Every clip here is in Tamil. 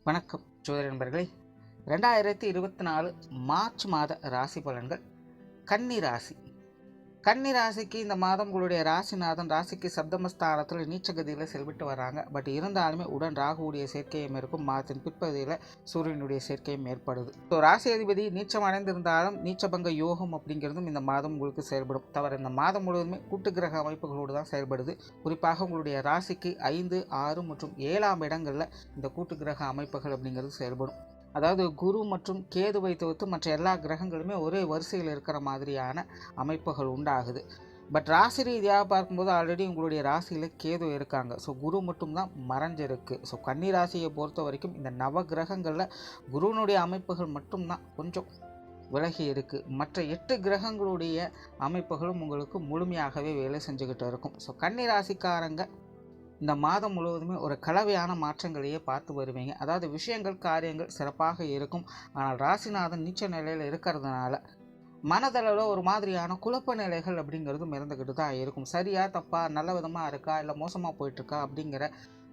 வணக்கம் ஜோதிட நண்பர்களே. 2024 மார்ச் மாத ராசி பலன்கள். கன்னி ராசி. கன்னி ராசிக்கு இந்த மாதம் உங்களுடைய ராசிநாதன் ராசிக்கு சப்தமஸ்தானத்தில் நீச்சகதியில் செல்விட்டு வராங்க. பட் இருந்தாலுமே உடன் ராகுவுடைய சேர்க்கையும் இருக்கும். மாதத்தின் பிற்பகுதியில் சூரியனுடைய சேர்க்கையும் ஏற்படுது. ஸோ ராசி அதிபதி நீச்சம் அடைந்திருந்தாலும் நீச்சபங்க யோகம் அப்படிங்கிறதும் இந்த மாதம் உங்களுக்கு செயல்படும். தவிர இந்த மாதம் முழுவதுமே கூட்டு கிரக அமைப்புகளோடு தான் செயல்படுது. குறிப்பாக உங்களுடைய ராசிக்கு 5, 6 மற்றும் 7ஆம் இடங்களில் இந்த கூட்டு கிரக அமைப்புகள் அப்படிங்கிறது செயல்படும். அதாவது குரு மற்றும் கேதுவை தவிர்த்து மற்ற எல்லா கிரகங்களுமே ஒரே வரிசையில் இருக்கிற மாதிரியான அமைப்புகள் உண்டாகுது. பட் ராசி ரீதியாக பார்க்கும்போது ஆல்ரெடி உங்களுடைய ராசியில் கேது இருக்காங்க. ஸோ குரு மட்டும்தான் மறைஞ்சிருக்கு. ஸோ கன்னி ராசியை பொறுத்த வரைக்கும் இந்த நவ கிரகங்களில் குருவினுடைய அமைப்புகள் மட்டும்தான் கொஞ்சம் விலகி இருக்குது. மற்ற 8 கிரகங்களுடைய அமைப்புகளும் உங்களுக்கு முழுமையாகவே வேலை செஞ்சுக்கிட்டு இருக்கும். ஸோ கன்னி ராசிக்காரங்க இந்த மாதம் முழுவதுமே ஒரு கலவையான மாற்றங்களையே பார்த்து வருவீங்க. அதாவது விஷயங்கள் காரியங்கள் சிறப்பாக இருக்கும். ஆனால் ராசிநாதன் நீச்ச நிலையில் இருக்கிறதுனால மனதளவில் ஒரு மாதிரியான குழப்ப நிலைகள் அப்படிங்கிறதும் இருந்துக்கிட்டு தான் இருக்கும். சரியா தப்பா, நல்ல விதமாக இருக்கா இல்லை மோசமாக போயிட்டுருக்கா அப்படிங்கிற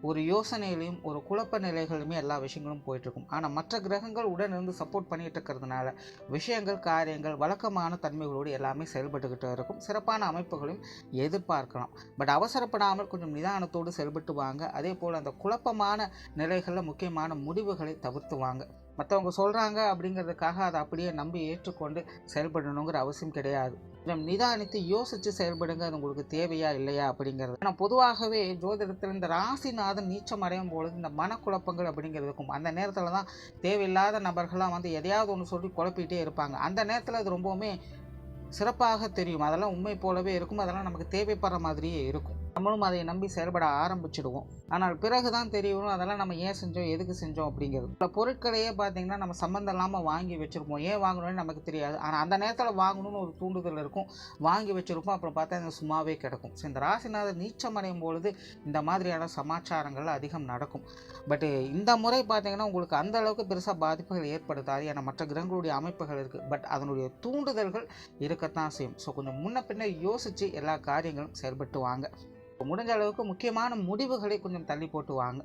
ஒரு யோசனையிலையும் ஒரு குழப்ப நிலைகளுமே எல்லா விஷயங்களும் போயிட்டுருக்கும். ஆனால் மற்ற கிரகங்கள் உடன் இருந்து சப்போர்ட் பண்ணிகிட்டு இருக்கிறதுனால விஷயங்கள் காரியங்கள் வழக்கமான தன்மைகளோடு எல்லாமே செயல்பட்டுக்கிட்டு இருக்கும். சிறப்பான அமைப்புகளையும் எதிர்பார்க்கலாம். பட் அவசரப்படாமல் கொஞ்சம் நிதானத்தோடு செயல்பட்டு வாங்க. அதே போல் அந்த குழப்பமான நிலைகளில் முக்கியமான முடிவுகளை தவிர்த்து வாங்க. மற்றவங்க சொல்கிறாங்க அப்படிங்கிறதுக்காக அதை அப்படியே நம்பி ஏற்றுக்கொண்டு செயல்படணுங்கிற அவசியம் கிடையாது. கொஞ்சம் நிதானித்து யோசித்து செயல்படுங்க. அது உங்களுக்கு தேவையா இல்லையா அப்படிங்கிறது. ஆனால் பொதுவாகவே ஜோதிடத்தில் இந்த ராசிநாதன் நீச்சம் அடையும் பொழுது இந்த மனக்குழப்பங்கள் அப்படிங்கிறது இருக்கும். அந்த நேரத்தில் தான் தேவையில்லாத நபர்களாக வந்து எதையாவது ஒன்று சொல்லி குழப்பிகிட்டே இருப்பாங்க. அந்த நேரத்தில் அது ரொம்பவுமே சிறப்பாக தெரியும். அதெல்லாம் உண்மை போலவே இருக்கும். அதெல்லாம் நமக்கு தேவைப்படுற மாதிரியே இருக்கும். நம்மளும் அதை நம்பி செயல்பட ஆரம்பிச்சிடுவோம். ஆனால் பிறகுதான் தெரியும் அதெல்லாம் நம்ம ஏன் செஞ்சோம், எதுக்கு செஞ்சோம் அப்படிங்கிறது. சில பொருட்களையே பார்த்தீங்கன்னா நம்ம சம்மந்தம் இல்லாமல் வாங்கி வச்சுருப்போம். ஏன் வாங்கணும்னு நமக்கு தெரியாது. ஆனால் அந்த நேரத்தில் வாங்கணும்னு ஒரு தூண்டுதல் இருக்கும். வாங்கி வச்சுருப்போம். அப்புறம் பார்த்தா இந்த சும்மாவே கிடக்கும். ஸோ இந்த ராசிநாதன் நீச்சம் அடையும் பொழுது இந்த மாதிரியான சமாச்சாரங்கள் அதிகம் நடக்கும். பட் இந்த முறை பார்த்தீங்கன்னா உங்களுக்கு அந்த அளவுக்கு பெருசாக பாதிப்புகள் ஏற்படுத்தாது. ஏன்னா மற்ற கிரகங்களுடைய அமைப்புகள் இருக்குது. பட் அதனுடைய தூண்டுதல்கள் இருக்கத்தான் செய்யும். ஸோ கொஞ்சம் முன்ன பின்ன யோசித்து எல்லா காரியங்களும் செயல்பட்டு வாங்க. முடிஞ்ச அளவுக்கு முக்கியமான முடிவுகளை கொஞ்சம் தள்ளி போட்டு வாங்க.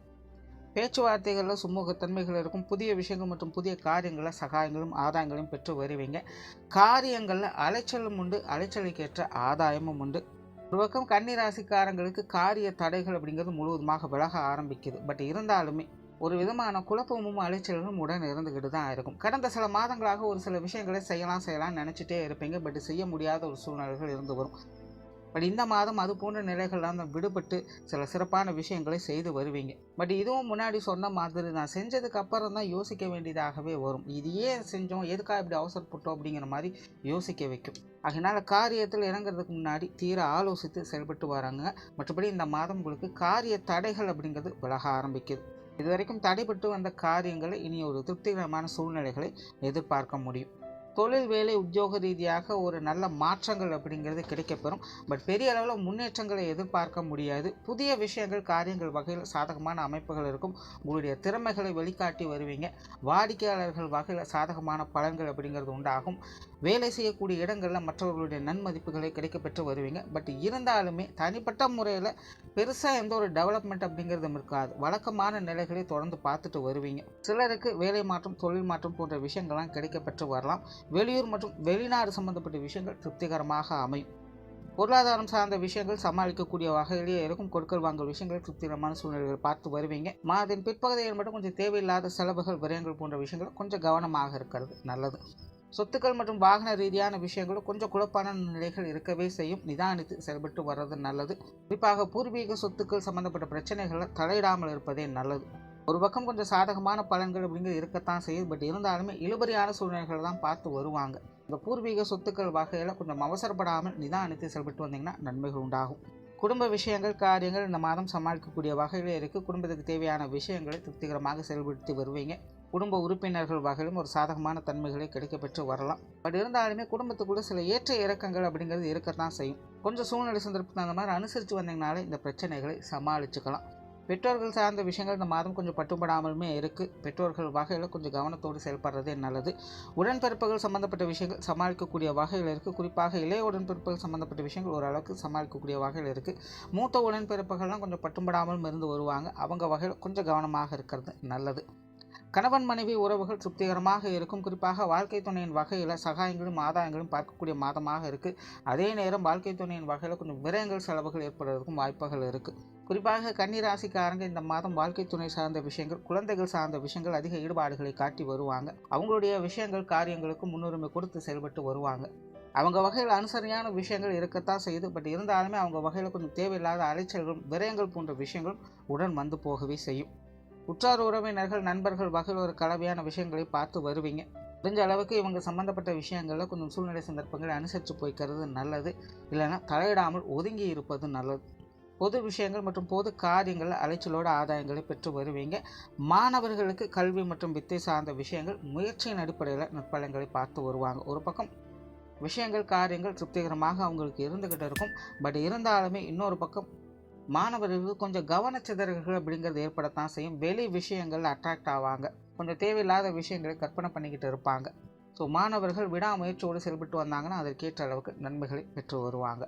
பேச்சுவார்த்தைகளில் சுமூகத்தன்மைகள் இருக்கும். புதிய விஷயங்கள் மற்றும் புதிய காரியங்களில் சகாயங்களும் ஆதாயங்களும் பெற்று வருவீங்க. காரியங்களில் அலைச்சலும் உண்டு, அலைச்சலுக்கேற்ற ஆதாயமும் உண்டு. ஒரு பக்கம் கன்னி ராசிக்காரங்களுக்கு காரிய தடைகள் அப்படிங்கிறது முழுவதுமாக விலக ஆரம்பிக்குது. பட் இருந்தாலுமே ஒரு விதமான குழப்பமும் அலைச்சலும் உடன் இருந்துக்கிட்டு தான் இருக்கும். கடந்த சில மாதங்களாக ஒரு சில விஷயங்களை செய்யலாம்னு நினச்சிட்டே இருப்பீங்க. பட் செய்ய முடியாத ஒரு சூழ்நிலைகள் இருந்து வரும். பட் இந்த மாதம் அது போன்ற நிலைகள்லாம் விடுபட்டு சில சிறப்பான விஷயங்களை செய்து வருவீங்க. பட் இதுவும் முன்னாடி சொன்ன மாதிரி நான் செஞ்சதுக்கு அப்புறம் தான் யோசிக்க வேண்டியதாகவே வரும். இது ஏன் செஞ்சோம், எதுக்காக இப்படி அவசரப்பட்டோம் அப்படிங்கிற மாதிரி யோசிக்க வைக்கும். அதனால் காரியத்தில் இறங்குறதுக்கு முன்னாடி தீர ஆலோசித்து செயல்பட்டு வராங்க. மற்றபடி இந்த மாதம் உங்களுக்கு காரிய தடைகள் அப்படிங்கிறது விலக ஆரம்பிக்குது. இதுவரைக்கும் தடைபட்டு வந்த காரியங்களை இனி ஒரு திருப்திகரமான சூழ்நிலைகளை எதிர்பார்க்க முடியும். தொழில் வேலை உத்தியோக ரீதியாக ஒரு நல்ல மாற்றங்கள் அப்படிங்கிறது கிடைக்கப்பெறும். பட் பெரிய அளவில் முன்னேற்றங்களை எதிர்பார்க்க முடியாது. புதிய விஷயங்கள் காரியங்கள் வகையில் சாதகமான அமைப்புகள் இருக்கும். உங்களுடைய திறமைகளை வெளிக்காட்டி வருவீங்க. வாடிக்கையாளர்கள் வகையில் சாதகமான பலன்கள் அப்படிங்கிறது உண்டாகும். வேலை செய்யக்கூடிய இடங்களில் மற்றவர்களுடைய நன்மதிப்புகளை கிடைக்கப்பெற்று வருவீங்க. பட் இருந்தாலுமே தனிப்பட்ட முறையில் பெருசாக எந்த ஒரு டெவலப்மெண்ட் அப்படிங்கிறதும் இருக்காது. வழக்கமான நிலைகளை தொடர்ந்து பார்த்துட்டு வருவீங்க. சிலருக்கு வேலை மாற்றம் தொழில் மாற்றம் போன்ற விஷயங்கள்லாம் கிடைக்கப்பெற்று வரலாம். வெளியூர் மற்றும் வெளிநாடு சம்பந்தப்பட்ட விஷயங்கள் திருப்திகரமாக அமையும். பொருளாதாரம் சார்ந்த விஷயங்கள் சமாளிக்கக்கூடிய வகையிலேயே இருக்கும். கொடுக்கல் வாங்கல் விஷயங்கள் திருப்திகரமான சூழ்நிலைகள் பார்த்து வருவீங்க. மாதத்தின் பிற்பகுதியில் மட்டும் கொஞ்சம் தேவையில்லாத செலவுகள் விரயங்கள் போன்ற விஷயங்கள் கொஞ்சம் கவனமாக இருக்கிறது நல்லது. சொத்துக்கள் மற்றும் வாகன ரீதியான விஷயங்களும் கொஞ்சம் குழப்பான நிலைகள் இருக்கவே செய்யும். நிதானித்து செயல்பட்டு வர்றது நல்லது. குறிப்பாக பூர்வீக சொத்துக்கள் சம்பந்தப்பட்ட பிரச்சனைகளை தலையிடாமல் இருப்பதே நல்லது. ஒரு பக்கம் கொஞ்சம் சாதகமான பலன்கள் அப்படிங்கிறது இருக்கத்தான் செய்யுது. பட் இருந்தாலுமே இழுபறியான சூழ்நிலைகள் தான் பார்த்து வருவாங்க. இந்த பூர்வீக சொத்துக்கள் வகையில் கொஞ்சம் அவசரப்படாமல் நிதானித்து செயல்பட்டு வந்தீங்கன்னா நன்மைகள் உண்டாகும். குடும்ப விஷயங்கள் காரியங்கள் இந்த மாதம் சமாளிக்கக்கூடிய வகையிலே இருக்குது. குடும்பத்துக்கு தேவையான விஷயங்களை திருப்திகரமாக செயல்படுத்தி வருவீங்க. குடும்ப உறுப்பினர்கள் வகையிலும் ஒரு சாதகமான தன்மைகளை கிடைக்கப்பெற்று வரலாம். பட் இருந்தாலுமே குடும்பத்துக்குள்ள சில ஏற்ற இறக்கங்கள் அப்படிங்கிறது இருக்கத்தான் செய்யும். கொஞ்சம் சூழ்நிலை சந்தர்ப்பத்துக்கு அந்த மாதிரி அனுசரித்து வந்தீங்கனாலே இந்த பிரச்சனைகளை சமாளிச்சுக்கலாம். பெற்றோர்கள் சார்ந்த விஷயங்கள் இந்த மாதம் கொஞ்சம் பட்டுப்படாமலுமே இருக்குது. பெற்றோர்கள் வகையில் கொஞ்சம் கவனத்தோடு செயல்படுறதே நல்லது. உடன்பிறப்புகள் சம்மந்தப்பட்ட விஷயங்கள் சமாளிக்கக்கூடிய வகையில் இருக்குது. குறிப்பாக இளைய உடன்பிறப்புகள் சம்மந்தப்பட்ட விஷயங்கள் ஓரளவுக்கு சமாளிக்கக்கூடிய வகையில் இருக்குது. மூத்த உடன்பிறப்புகள்லாம் கொஞ்சம் பட்டுப்படாமலும் இருந்து வருவாங்க. அவங்க வகையில் கொஞ்சம் கவனமாக இருக்கிறது நல்லது. கணவன் மனைவி உறவுகள் திருப்திகரமாக இருக்கும். குறிப்பாக வாழ்க்கை துணையின் வகையில் சகாயங்களும் ஆதாயங்களும் பார்க்கக்கூடிய மாதமாக இருக்குது. அதே நேரம் வாழ்க்கை துணையின் வகையில் கொஞ்சம் விரயங்கள் செலவுகள் ஏற்படுவதற்கும் வாய்ப்புகள் இருக்குது. குறிப்பாக கன்னிராசிக்காரங்க இந்த மாதம் வாழ்க்கை துணை சார்ந்த விஷயங்கள், குழந்தைகள் சார்ந்த விஷயங்கள் அதிக ஈடுபாடுகளை காட்டி வருவாங்க. அவங்களுடைய விஷயங்கள் காரியங்களுக்கு முன்னுரிமை கொடுத்து செயல்பட்டு வருவாங்க. அவங்க வகையில் அனுசரியான விஷயங்கள் இருக்கத்தான் செய்யுது. பட் இருந்தாலுமே அவங்க வகையில் கொஞ்சம் தேவையில்லாத அலைச்சல்களும் விரயங்கள் போன்ற விஷயங்களும் உடன் வந்து போகவே செய்யும். உற்றார் உறவினர்கள் நண்பர்கள் வகையில் ஒரு கலவையான விஷயங்களை பார்த்து வருவீங்க. முடிஞ்ச அளவுக்கு இவங்க சம்மந்தப்பட்ட விஷயங்களில் கொஞ்சம் சூழ்நிலை சந்தர்ப்பங்களை அனுசரித்து போய்க்கிறது நல்லது. இல்லைன்னா தலையிடாமல் ஒதுங்கி இருப்பது நல்லது. பொது விஷயங்கள் மற்றும் பொது காரியங்களில் அலைச்சலோட ஆதாயங்களை பெற்று வருவீங்க. மாணவர்களுக்கு கல்வி மற்றும் வித்தை சார்ந்த விஷயங்கள் முயற்சியின் அடிப்படையில் நற்பலன்களை பார்த்து வருவாங்க. ஒரு பக்கம் விஷயங்கள் காரியங்கள் திருப்திகரமாக அவங்களுக்கு இருந்துக்கிட்டு இருக்கும். பட் இருந்தாலுமே இன்னொரு பக்கம் மாணவர்களுக்கு கொஞ்சம் கவனச்சிதறல்கள் அப்படிங்கிறது ஏற்படத்தான் செய்யும். வெளி விஷயங்கள் அட்ராக்ட் ஆவாங்க. கொஞ்சம் தேவையில்லாத விஷயங்களை கற்பனை பண்ணிக்கிட்டு இருப்பாங்க. ஸோ மாணவர்கள் விடாமுயற்சியோடு செயல்பட்டு வந்தாங்கன்னா அதற்கேற்ற அளவுக்கு நன்மைகளை பெற்று வருவாங்க.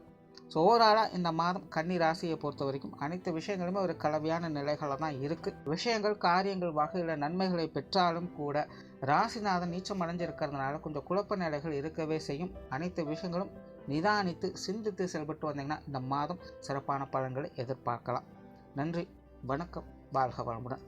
ஸோ ஓவராலாக இந்த மாதம் கன்னி ராசியை பொறுத்த வரைக்கும் அனைத்து விஷயங்களுமே ஒரு கலவையான நிலைகளில் தான் இருக்குது. விஷயங்கள் காரியங்கள் வகையில் நன்மைகளை பெற்றாலும் கூட ராசிநாதன் நீச்சம் அடைஞ்சிருக்கிறதுனால கொஞ்சம் குழப்ப நிலைகள் இருக்கவே செய்யும். அனைத்து விஷயங்களும் நிதானித்து சிந்தித்து செயல்பட்டு வந்தீங்கன்னா இந்த மாதம் சிறப்பான பலன்களை எதிர்பார்க்கலாம். நன்றி, வணக்கம், வாழ்க வளமுடன்.